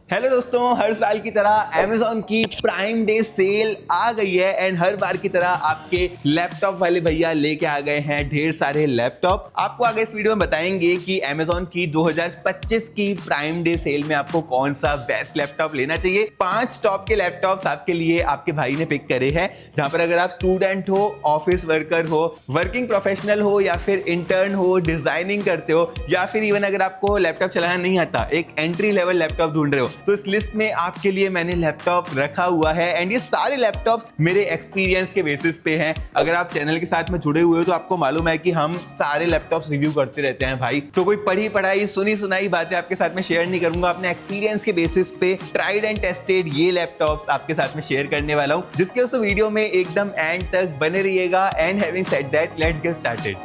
Hello दोस्तों, हर साल की तरह Amazon की प्राइम डे सेल आ गई है एंड हर बार की तरह आपके लैपटॉप वाले भैया लेके आ गए हैं ढेर सारे लैपटॉप। आपको आगे इस वीडियो में बताएंगे कि Amazon की 2025 की प्राइम डे सेल में आपको कौन सा बेस्ट लैपटॉप लेना चाहिए। 5 टॉप के लैपटॉप्स आपके लिए आपके भाई ने पिक करे हैं, जहां पर अगर आप स्टूडेंट हो, ऑफिस वर्कर हो, वर्किंग प्रोफेशनल हो या फिर इंटर्न हो, डिजाइनिंग करते हो या फिर इवन अगर आपको लैपटॉप चलाना नहीं आता, एक एंट्री लेवल लैपटॉप ढूंढ रहे हो, तो इस लिस्ट में आपके लिए मैंने लैपटॉप रखा हुआ है एंड ये सारे लैपटॉप्स मेरे एक्सपीरियंस के बेसिस पे हैं। अगर आप चैनल के साथ में जुड़े हुए हो तो आपको मालूम है कि हम सारे लैपटॉप्स रिव्यू करते रहते हैं भाई। तो कोई पढ़ी पढ़ाई सुनी सुनाई बातें आपके साथ में शेयर नहीं करूंगा, अपने एक्सपीरियंस के बेसिस पे ट्राइड एंड टेस्टेड ये लैपटॉप्स आपके साथ में शेयर करने वाला हूं, जिसके उस वीडियो में एकदम एंड तक बने रहिएगा। And having said that, let's get started.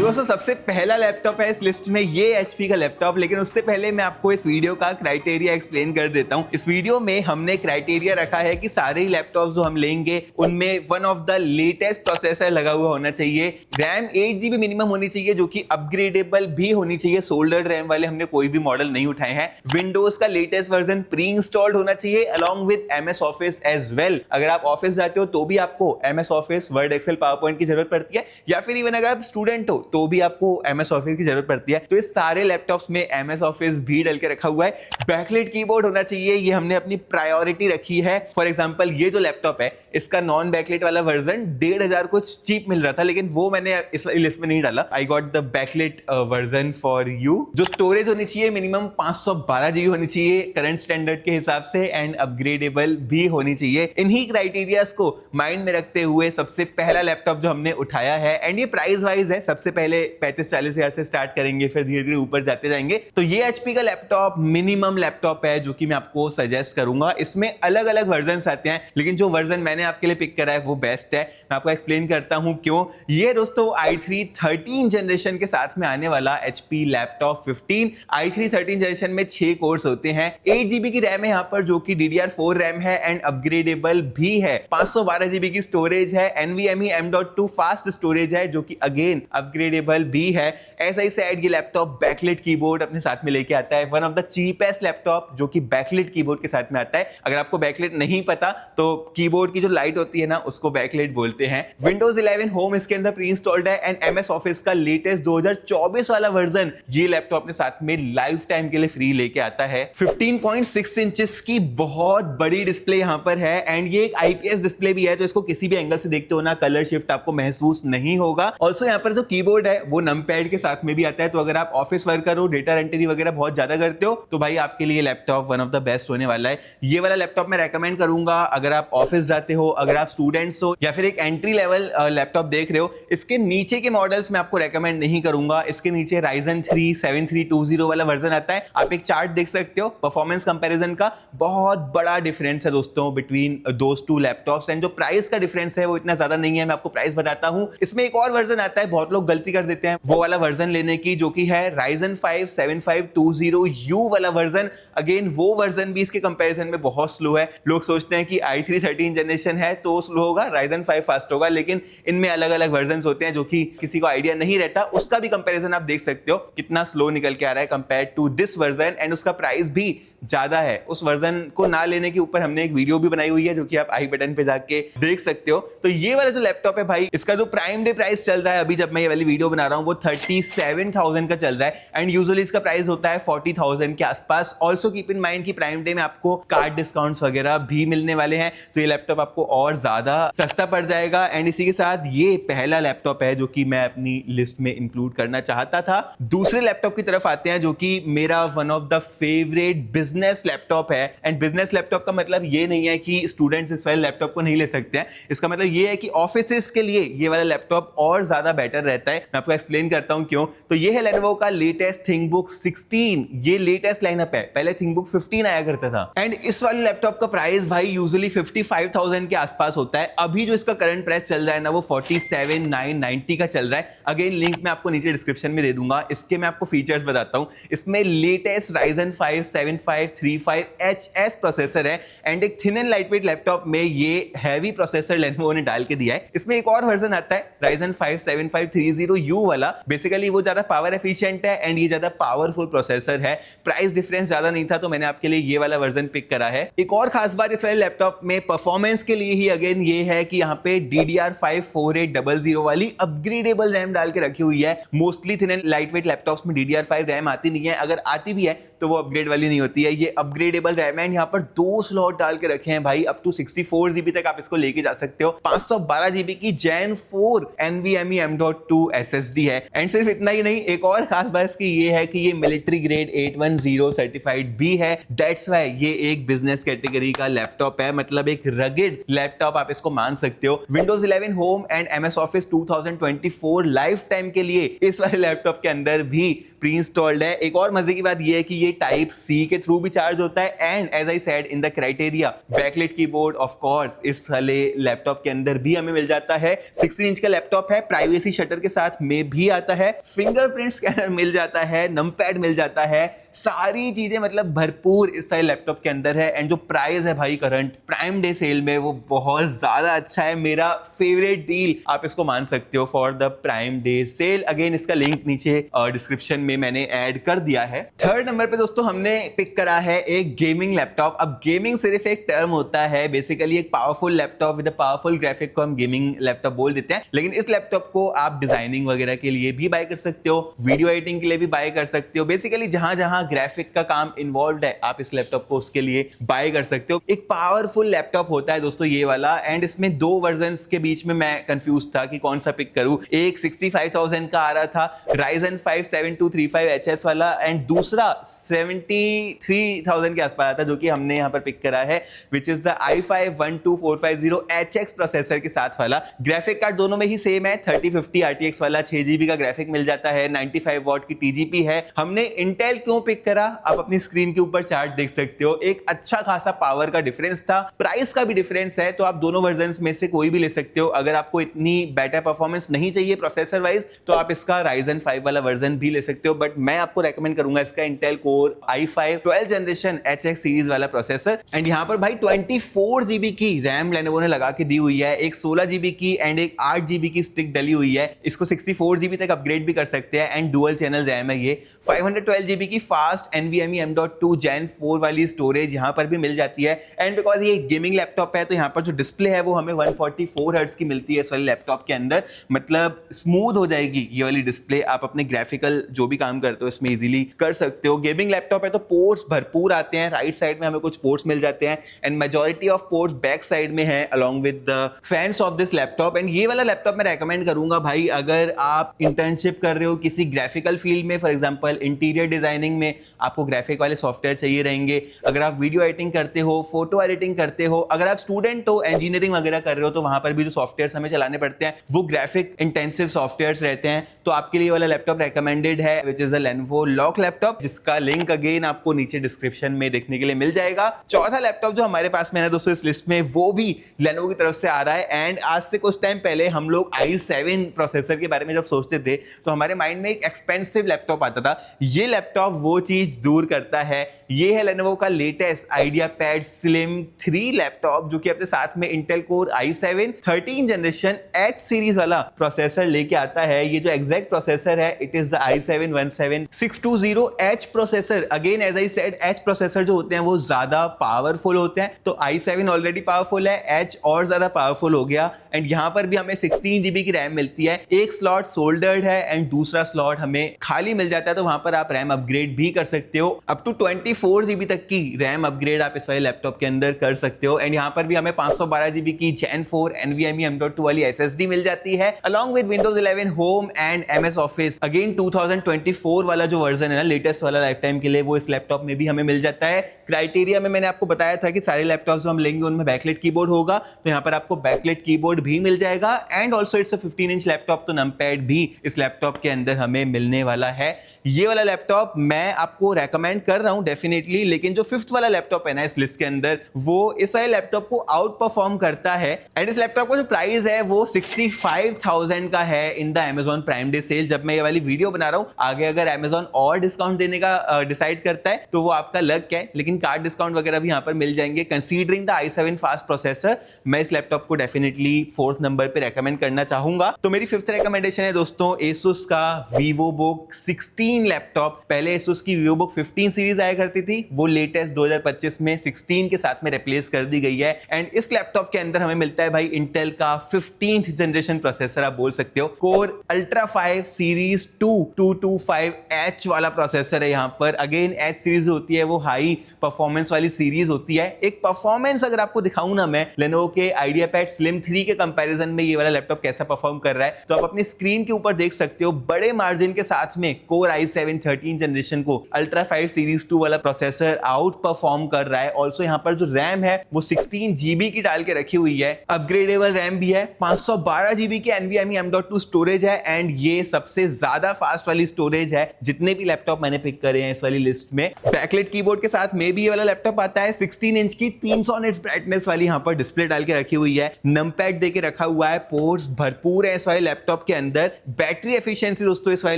दोस्तों, सबसे पहला लैपटॉप है इस लिस्ट में ये HP का लैपटॉप, लेकिन उससे पहले मैं आपको इस वीडियो का क्राइटेरिया एक्सप्लेन कर देता हूं। इस वीडियो में हमने क्राइटेरिया रखा है कि सारे ही लैपटॉप्स जो हम लेंगे उनमें one of the latest processor लगा हुआ होना चाहिए, रैम 8GB मिनिमम होनी चाहिए जो कि अपग्रेडेबल भी होनी चाहिए। सोल्डर्ड रैम वाले हमने कोई भी मॉडल नहीं उठाए हैं। विंडोज का लेटेस्ट वर्जन प्री इंस्टॉल्ड होना चाहिए along with MS Office as well. अगर आप ऑफिस जाते हो तो भी आपको MS Office, Word, Excel, PowerPoint की जरूरत पड़ती है, या फिर इवन अगर आप स्टूडेंट हो तो भी आपको MS ऑफिस की जरूरत पड़ती है। तो इस सारे लैपटॉप्स में MS ऑफिस भी डल के रखा हुआ है। बैकलाइट कीबोर्ड होना चाहिए, ये हमने अपनी प्रायोरिटी रखी है। फॉर एग्जांपल ये जो लैपटॉप है इसका नॉन बैकलाइट वाला वर्जन 1500 कुछ चीप मिल रहा था, लेकिन वो मैंने इस लिस्ट में नहीं डाला। I got the backlight version for you. जो स्टोरेज होनी चाहिए मिनिमम 512GB होनी चाहिए करंट स्टैंडर्ड के हिसाब से, एंड अपग्रेडेबल भी होनी चाहिए। इन्हीं क्राइटेरियाज को माइंड में रखते हुए सबसे पहला लैपटॉप जो हमने उठाया है, एंड ये प्राइस वाइज है, सबसे पहले 35-40 हजार से स्टार्ट करेंगे, फिर धीरे धीरे ऊपर जाते जाएंगे। तो ये HP का लैपटॉप मिनिमम लैपटॉप है जो कि मैं आपको सजेस्ट करूंगा। इसमें अलग अलग वर्जन आते हैं, लेकिन जो वर्जन मैंने आपके लिए पिक करा है वो बेस्ट है। मैं आपको एक्सप्लेन करता हूं क्यों। ये दोस्तों i3 13 जनरेशन के साथ में आने वाला HP लैपटॉप 15। i3 13 जनरेशन में 6 कोर्स होते हैं, 8GB की रैम है यहाँ पर जो कि DDR4 रैम है एंड अपग्रेडेबल भी है। 512GB की स्टोरेज है, NVMe M.2 फास्ट स्टोरेज है जो कि अगेन अपग्रेडेबल भी है। ऐसा ही साइड ये लैपटॉप बैकलाइट कीबोर्ड अपने साथ में लेके आता है, one of the cheapest laptop जो कि बैकलाइट कीबोर्ड के साथ में आता है। अगर आपको बैकलाइट नहीं पता तो कीबोर्ड की जो लाइट होती है ना उसको बैकलाइट बोलते हैं। Windows 11 होम इसके अंदर प्री इंस्टॉल्ड है एंड MS ऑफिस का लेटेस्ट 2024 वाला वर्जन ये लैपटॉप अपने साथ में लाइफ टाइम के लिए फ्री लेके आता है। 15.6 इंचेस की बहुत बड़ी डिस्प्ले यहाँ पर है एंड ये एक IPS डिस्प्ले भी है, तो इसको किसी भी एंगल से देखते हो ना कलर शिफ्ट आपको महसूस नहीं होगा। ऑल्सो यहाँ पर जो कीबोर्ड है वो नमपैड के साथ में भी आता है, तो अगर आप ऑफिस वर्कर हो, डेटा एंट्री वगैरह बहुत ज्यादा करते हो तो भाई आपके लिए laptop one of the best होने वाला है। ये वाला लैपटॉप मैं रेकमेंड करूंगा अगर आप ऑफिस जाते हो, अगर आप स्टूडेंट्स हो या फिर एक एंट्री लेवल लैपटॉप देख रहे हो। इसके नीचे के मॉडल्स मैं आपको रेकमेंड नहीं करूंगा। इसके नीचे Ryzen 3 7320 वाला वर्जन आता है। आप एक चार्ट देख सकते हो परफॉर्मेंस कंपैरिजन का, बहुत बड़ा डिफरेंस है दोस्तों between those two laptops, and जो प्राइस का डिफरेंस है वो इतना ज्यादा नहीं है। मैं आपको प्राइस बताता हूं। इसमें एक और वर्जन आता है, बहुत लोग गलती कर देते हैं वो वाला वर्जन लेने की, जो कि है Ryzen 5 7520U वाला वर्जन। अगेन वो वर्जन भी इसके कंपैरिजन में बहुत स्लो है। लोग सोचते हैं कि i3 13 जनरेशन है तो स्लो होगा, Ryzen 5 फास्ट होगा, लेकिन इनमें अलग अलग वर्जन होते हैं जो कि किसी को आइडिया नहीं रहता। उसका भी कंपैरिजन आप देख सकते हो कितना स्लो निकल के आ रहा है compare to this version, and उसका प्राइस भी ज्यादा है। उस वर्जन को ना लेने के ऊपर हमने एक वीडियो भी बनाई हुई है जो कि आप आई बटन पे जाके देख सकते हो। तो ये वाला जो लैपटॉप है भाई, इसका जो प्राइम डे प्राइस चल रहा है अभी जब मैं ये वाली वीडियो बना रहा हूं वो 37,000 का चल रहा है, एंड यूजुअली इसका प्राइस होता है 40,000 के आसपास। ऑल्सो कीप इन माइंड कि प्राइम डे में आपको कार्ड डिस्काउंट्स वगैरह भी मिलने वाले हैं, तो ये लैपटॉप आपको और ज्यादा सस्ता पड़ जाएगा। एंड इसी के साथ ये पहला लैपटॉप है जो कि मैं अपनी लिस्ट में इंक्लूड करना चाहता था। दूसरे लैपटॉप की तरफ आते हैं जो कि मेरा one of the favourite business laptop है। एंड बिजनेस लैपटॉप का मतलब ये नहीं है कि स्टूडेंट्स इस वाले लैपटॉप को नहीं ले सकते हैं, इसका मतलब ये है कि ऑफिसेस के लिए ये वाला लैपटॉप और ज्यादा बेटर रहता है। मैं आपको एक्सप्लेन करता हूं क्यों। तो ये है Lenovo का लेटेस्ट थिंकबुक 16, ये लेटेस्ट लाइनअप है, पहले थिंकबुक 15 आया करता था। एंड इस वाले लैपटॉप का प्राइस भाई यूजुअली 55,000 के आसपास होता है। अभी जो इसका करंट प्राइस चल रहा है ना वो 47,990 का चल रहा है। अगेन लिंक मैं आपको नीचे डिस्क्रिप्शन में दे दूंगा। इसके मैं आपको फीचर्स बताता हूं। इसमें लेटेस्ट Ryzen 5 7535HS प्रोसेसर है एंड एक थिन एंड लाइटवेट लैपटॉप में ये हैवी प्रोसेसर Lenovo ने डाल के दिया है। इसमें एक और वर्जन आता है Ryzen 5 7530U वाला। बेसिकली वो ज्यादा पावर एफिशिएंट है एंड ये ज्यादा पावरफुल प्रोसेसर है। प्राइस डिफरेंस ज्यादा नहीं था तो मैंने आपके लिए ये वाला वर्जन पिक करा है। एक और खास बात इस वाले लैपटॉप में परफॉर्मेंस के लिए ही अगेन ये है कि यहाँ पे DDR5 4800 वाली अपग्रेडेबल रैम डाल के रखी हुई है। Mostly thin and lightweight laptops में DDR5 रैम आती नहीं है, अगर आती भी है तो वो अपग्रेड वाली नहीं होती है। ये अपग्रेडेबल रैम है। यहाँ पर 2 स्लॉट डाल के रखे हैं भाई, अप टू 64 GB तक आप इसको लेके जा सकते हो। 512 GB की Gen 4 NVMe M.2 SSD है। एंड सिर्फ इतना ही नहीं, एक और खास बात इसकी ये है कि ये मिलिट्री ग्रेड 810 सर्टिफाइड भी है। दैट्स व्हाई ये एक बिजनेस कैटेगरी का लैपटॉप है, मतलब एक रगेड लैपटॉप आप इसको मान सकते हो। Windows 11 home and MS Office 2024 life time के लिए इस वाले लैपटॉप के अंदर भी प्री इंस्टॉल्ड है। एक और मजे की बात यह है कि ये टाइप सी के थ्रू भी चार्ज होता है and as I said in the criteria backlit keyboard of course इस वाले लैपटॉप के अंदर भी हमें मिल जाता है। 16 इंच का लैपटॉप है, प्राइवेसी शटर के साथ में भी आता है, फिंगरप्रिंट स्कैनर मिल जाता है, नमपैड मिल जाता है, सारी चीजें मतलब भरपूर इस वाले लैपटॉप के अंदर है। एंड जो प्राइस है भाई करंट प्राइम डे सेल में वो बहुत ज्यादा अच्छा है। मेरा फेवरेट डील आप इसको मान सकते हो for the Prime Day sale. Again इसका लिंक नीचे डिस्क्रिप्शन में मैंने ऐड कर दिया है। थर्ड नंबर पे दोस्तों हमने पिक करा है एक गेमिंग लैपटॉप। अब गेमिंग सिर्फ एक टर्म होता है, बेसिकली एक powerful laptop with a powerful graphic को हम गेमिंग लैपटॉप बोल देते हैं। लेकिन इस लैपटॉप को आप डिजाइनिंग वगैरह के लिए भी बाय कर सकते हो, वीडियो एडिटिंग के लिए भी बाय कर सकते हो। बेसिकली जहां जहां ग्राफिक का काम इन्वॉल्व है आप इस लैपटॉप को उसके लिए बाय कर सकते हो। एक पावरफुल लैपटॉप होता है दोस्तों ये वाला। एंड इसमें 2 वर्जन्स के बीच में मैं कंफ्यूज था कि कौन सा पिक करूं। एक 65,000 का आ रहा था Ryzen 5 7235HS वाला एंड दूसरा 73,000 के आसपास आया था जो कि हमने यहां पर पिक करा है which is the i5 12450HX processor के साथ वाला। ग्राफिक कार्ड दोनों में ही सेम है, 3050 RTX वाला 6 GB का ग्राफिक मिल जाता है, 95 वॉट की TGP है। हमने इंटेल क्यों पिक करा आप अपनी स्क्रीन के ऊपर चार्ट देख सकते हो। एक अच्छा खासा पावर का डिफरेंस था, प्राइस का भी डिफरेंस है, तो आप दोनों वर्जन्स में से कोई भी ले सकते हो। अगर आपको इतनी बेटर परफॉर्मेंस नहीं चाहिए प्रोसेसर वाइज तो आप इसका Ryzen 5 वाला वर्जन भी ले सकते हो, बट मैं आपको रेकमेंड करूंगा इसका Intel core i5 12th generation HX series वाला प्रोसेसर। एंड यहां पर भाई 24 GB की रैम Lenovo ने लगा के दी हुई है, एक 16 GB की एंड एक 8 GB की स्टिक डली हुई है। इसको 64 GB तक अपग्रेड भी कर सकते हैं एंड डुअल चैनल रैम है ये। 512 GB की फास्ट NVMe M.2 Gen 4 वाली स्टोरेज यहां पर भी मिल जाती है। एंड बिकॉज ये गेमिंग लैपटॉप है तो यहां पर जो डिस्प्ले है वो हमें 144 हर्ट्ज की मिलती है इस वाले लैपटॉप के अंदर, मतलब स्मूथ हो जाएगी ये वाली डिस्प्ले। आप अपने ग्राफिकल जो भी काम करते हो इसमें इजीली कर सकते हो। गेमिंग लैपटॉप है तो पोर्ट्स भरपूर आते हैं, राइट साइड में हमें कुछ पोर्ट्स मिल जाते हैं and majority of ports back side में है along with the fans of this laptop. And ये वाला लैपटॉप मैं रेकमेंड करूंगा भाई अगर आप इंटर्नशिप कर रहे हो किसी ग्राफिकल फील्ड में, फॉर एग्जांपल इंटीरियर डिजाइनिंग में आपको ग्राफिक वाले सॉफ्टवेयर चाहिए रहेंगे, अगर आप वीडियो एडिटिंग करते हो, फोटो एडिटिंग करते हो, अगर आप स्टूडेंट हो, इंजीनियरिंग वगैरह कर रहे हो तो वहां पर भी जो सॉफ्टवेयर हमें चलाने पड़ते हैं वो ग्राफिक इंटेंसिव सॉफ्टवेयर्स रहते हैं, तो आपके लिए वाला लैपटॉप रेकमेंडेड है which is the Lenovo lock laptop, जिसका लिंक अगेन आपको नीचे डिस्क्रिप्शन में देखने के लिए मिल जाएगा। चौथा लैपटॉप जो हमारे पास में है दोस्तों इस लिस्ट में वो भी Lenovo की तरफ से आ रहा है। एंड आज से कुछ टाइम पहले हम लोग i7 प्रोसेसर के बारे में जब सोचते थे तो हमारे माइंड में एक एक्सपेंसिव लैपटॉप आता था। ये लैपटॉप वो चीज दूर करता है। ये है Lenovo का लेटेस्ट IdeaPad Slim 3 लैपटॉप जो कि अपने साथ में Intel Core i7 13th generation H series वाला प्रोसेसर लेके आता है। ये जो एग्जैक्ट प्रोसेसर है it is the i7 17620H processor. Again as I said H processor जो होते हैं वो ज्यादा पावरफुल होते हैं, तो i7 ऑलरेडी पावरफुल है, H और ज्यादा पावरफुल हो गया। एंड यहां पर भी हमें 16 GB की रैम मिलती है, एक स्लॉट सोल्डर्ड है एंड दूसरा स्लॉट हमें खाली मिल जाता है, तो वहां पर आप रैम अपग्रेड भी कर सकते हो। अप टू 24 GB तक की रैम अपग्रेड आप इस वाले लैपटॉप के अंदर कर सकते हो। एंड यहाँ पर भी हमें 512 GB की Gen 4 NVMe M.2 वाली SSD मिल जाती है along with Windows 11 home and MS office. Again 2024 वाला जो वर्जन है ना, लेटेस्ट वाला लाइफ टाइम के लिए, वो इस लैपटॉप में भी हमें मिल जाता है। क्राइटेरिया में मैंने आपको बताया था कि सारे लैपटॉप्स जो हम लेंगे उनमें बैकलाइट कीबोर्ड होगा, तो यहाँ पर आपको बैकलाइट कीबोर्ड भी मिल जाएगा। And also it's a 15 inch laptop, तो नमपैड भी इस लैपटॉप के अंदर हमें मिलने वाला है। ये वाला लैपटॉप मैं आपको रेकमेंड कर रहा हूं डेफिनेटली, लेकिन जो फिफ्थ वाला लैपटॉप है ना इस लिस्ट के अंदर, वो इस वाले लैपटॉप को आउट परफॉर्म करता है। एंड इस लैपटॉप का जो प्राइस है वो 65,000 का है in the Amazon Prime Day sale. जब मैं ये वाली वीडियो बना रहा हूं, आगे अगर Amazon और डिस्काउंट देने का डिसाइड करता है तो वो आपका लक है, लेकिन कार्ड डिस्काउंट वगैरह भी यहाँ पर मिल जाएंगे। Considering the i7 fast processor, मैं इस लैपटॉप को डेफिनेटली 4th नंबर पे रेकमेंड करना चाहूंगा। तो मेरी 5th रिकमेंडेशन है दोस्तों Asus का VivoBook 16 लैपटॉप। पहले Asus की VivoBook 15 सीरीज आया करती थी, वो लेटेस्ट 2025 में 16 के साथ में रिप्लेस कर दी गई है। एंड इस लैपटॉप के अंदर हमें मिलता है भाई इंटेल का 15th जनरेशन प्रोसेसर, आप बोल सकते हो कोर अल्ट्रा 5 सीरीज 225H वाला प्रोसेसर है यहाँ पर। अगेन H सीरीज होती है वो हाई परफॉर्मेंस वाली सीरीज होती है। एक परफॉर्मेंस अगर आपको दिखाऊं ना मैं, Lenovo के IdeaPad Slim 3 के कंपैरिजन में ये वाला लैपटॉप कैसा परफॉर्म कर रहा है, तो आप अपनी स्क्रीन के ऊपर देख सकते हो। बड़े मार्जिन के साथ में Core i7 13 जनरेशन को अल्ट्रा 5 सीरीज 2 वाला प्रोसेसर आउट परफॉर्म कर रहा है। ऑल्सो यहाँ पर जो रैम है वो 16 GB की डाल के रखी हुई है, अपग्रेडेबल रैम भी है, 512 GB की NVMe M.2 स्टोरेज है। एंड ये सबसे ज्यादा फास्ट वाली स्टोरेज है जितने भी लैपटॉप मैंने पिक करे हैं इस वाली लिस्ट में। बैकलाइट कीबोर्ड के साथ में भी ये वाला लैपटॉप आता है। 16 इंच की 300 निट्स ब्राइटनेस वाली यहाँ पर डिस्प्ले डाल के रखी हुई है, नमपैड देके रखा हुआ है, पोर्ट्स भरपूर है इस वाले लैपटॉप के अंदर। बैटरी एफिशिएंसी दोस्तों इस वाले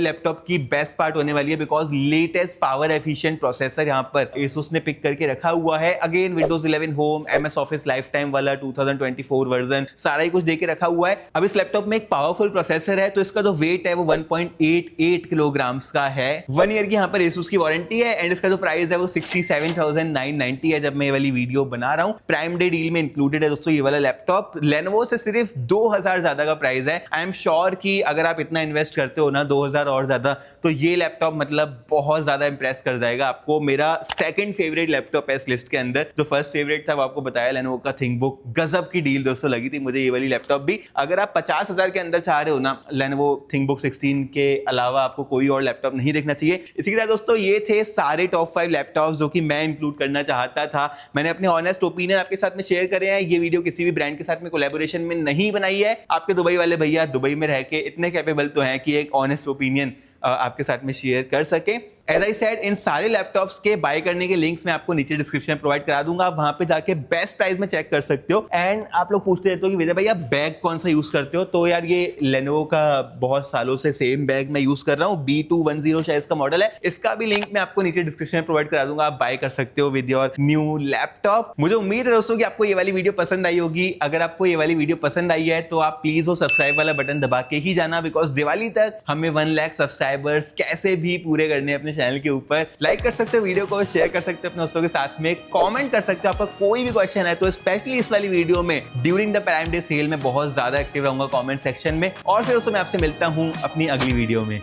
लैपटॉप की बेस्ट पार्ट होने वाली है, because latest power efficient processor यहाँ पर Asus ने पिक करके रखा हुआ है। Again Windows 11 home, MS office life time वाला 2024 वर्जन, सारा ही कुछ देके रखा हुआ है। अब इस लैपटॉप में एक पावरफुल प्रोसेसर है, तो इसका जो वेट है वो 1.88 किलोग्राम्स का है। 1 ईयर की यहाँ पर Asus की वारंटी है। एंड इसका जो प्राइस है वो 67,990 है जब मैं ये वाली वीडियो बना रहा हूँ। प्राइम डे डील में इंक्लूडेड है दोस्तों ये वाला लैपटॉप। Lenovo से सिर्फ 2000 ज्यादा का प्राइस है। आई एम श्योर कि अगर आप इतना इन्वेस्ट करते हो ना 2000 और ज्यादा, तो ये लैपटॉप मतलब बहुत ज्यादा इंप्रेस कर जाएगा आपको। मेरा सेकंड फेवरेट लैपटॉप है इस लिस्ट के अंदर। जो फर्स्ट फेवरेट था वो आपको बताया Lenovo का थिंकबुक, गजब की डील दोस्तों लगी थी मुझे ये वाली लैपटॉप भी। अगर आप 50,000 के अंदर चाह रहे हो ना, Lenovo थिंकबुक 16 के अलावा आपको कोई और लैपटॉप नहीं देखना चाहिए। इसी के साथ दोस्तों ये थे सारे टॉप 5 लैपटॉप्स जो कि मैं इंक्लूड करना चाहता था। मैंने अपने ऑनेस्ट ओपिनियन आपके साथ में शेयर करे हैं। ये वीडियो किसी भी ब्रांड के साथ में कोलैबोरेशन में नहीं बनाई है। आपके दुबई वाले भैया दुबई में रह के इतने कैपेबल तो हैं कि एक ऑनेस्ट ओपिनियन आपके साथ में शेयर कर सके। एज आई सेड, इन सारे लैपटॉप्स के बाय करने के लिंक्स मैं आपको नीचे डिस्क्रिप्शन में प्रोवाइड करा दूंगा, आप वहां पे जाके बेस्ट प्राइस में चेक कर सकते हो। एंड आप लोग पूछते रहते हो कि विजय भाई आप बैग कौन सा यूज करते हो, तो यार ये Lenovo का बहुत सालों से सेम बैग मैं यूज कर रहा हूँ। B210 शायद इसका मॉडल है। इसका भी लिंक मैं आपको नीचे डिस्क्रिप्शन में प्रोवाइड करा दूंगा, आप बाय कर सकते हो विद योर न्यू लैपटॉप। मुझे उम्मीद है दोस्तों कि आपको ये वाली वीडियो पसंद आई होगी। अगर आपको ये वाली वीडियो पसंद आई है तो आप प्लीज वो सब्सक्राइब वाला बटन दबा के ही जाना, बिकॉज दिवाली तक हमें 1 लाख सब्सक्राइबर्स कैसे भी पूरे करने अपने चैनल के ऊपर। लाइक कर सकते हो वीडियो को, शेयर कर सकते हो अपने दोस्तों के साथ में, कमेंट कर सकते हो। आपका कोई भी क्वेश्चन है तो स्पेशली इस वाली वीडियो में during the Prime Day sale में बहुत ज्यादा एक्टिव रहूंगा कमेंट सेक्शन में। और फिर दोस्तों मैं आपसे मिलता हूं अपनी अगली वीडियो में।